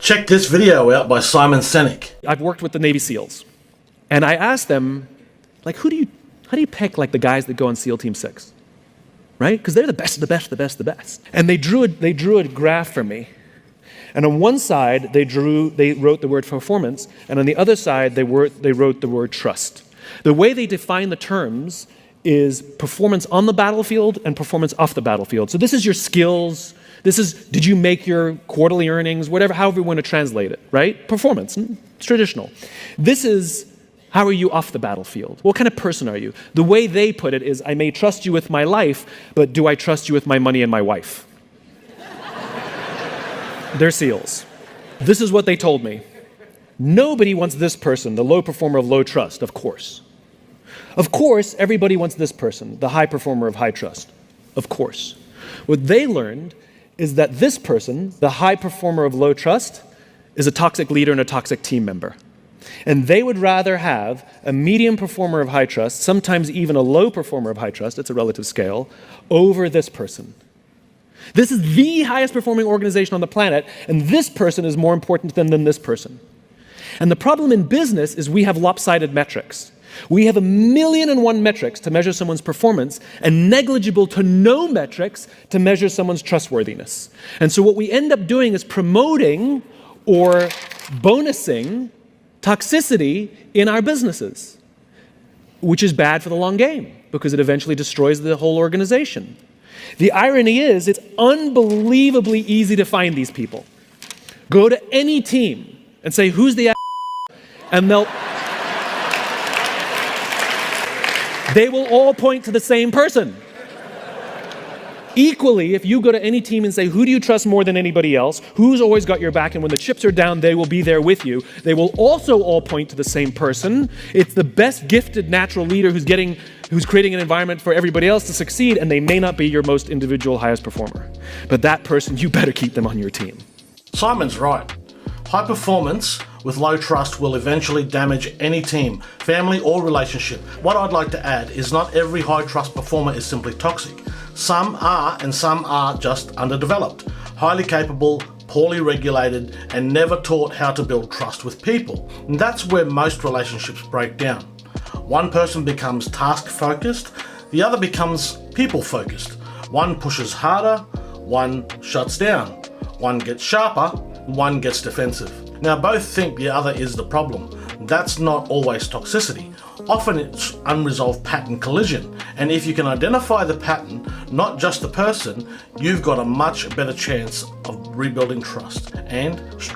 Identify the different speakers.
Speaker 1: Check this video out by Senek.
Speaker 2: I've worked with the Navy SEALs, and I asked them, like, how do you pick like the guys that go on SEAL Team 6, right? Because they're the best, the best, the best, the best. And they drew a graph for me, and on one side they wrote the word performance, and on the other side they wrote the word trust. The way they define the terms is performance on the battlefield and performance off the battlefield. So this is your skills. This is, did you make your quarterly earnings, whatever, however you want to translate it, right? Performance, it's traditional. This is, how are you off the battlefield? What kind of person are you? The way they put it is, I may trust you with my life, but do I trust you with my money and my wife? They're SEALs. This is what they told me. Nobody wants this person, the low performer of low trust, of course. Of course, everybody wants this person, the high performer of high trust, of course. What they learned is that this person, the high performer of low trust, is a toxic leader and a toxic team member. And they would rather have a medium performer of high trust, sometimes even a low performer of high trust, it's a relative scale, over this person. This is the highest performing organization on the planet, and this person is more important than this person. And the problem in business is we have lopsided metrics. We have 1,000,001 metrics to measure someone's performance and negligible to no metrics to measure someone's trustworthiness. And so what we end up doing is promoting or bonusing toxicity in our businesses, which is bad for the long game because it eventually destroys the whole organization. The irony is it's unbelievably easy to find these people. Go to any team and say, who's the and they will all point to the same person. Equally, if you go to any team and say, who do you trust more than anybody else? Who's always got your back? And when the chips are down, they will be there with you. They will also all point to the same person. It's the best gifted natural leader who's creating an environment for everybody else to succeed, and they may not be your most individual highest performer. But that person, you better keep them on your team.
Speaker 1: Simon's right. High performance with low trust will eventually damage any team, family or relationship. What I'd like to add is not every high trust performer is simply toxic. Some are, and some are just underdeveloped, highly capable, poorly regulated, and never taught how to build trust with people. And that's where most relationships break down. One person becomes task-focused, the other becomes people-focused. One pushes harder, one shuts down. One gets sharper, one gets defensive. Now both think the other is the problem. That's not always toxicity. Often it's unresolved pattern collision. And if you can identify the pattern, not just the person, you've got a much better chance of rebuilding trust and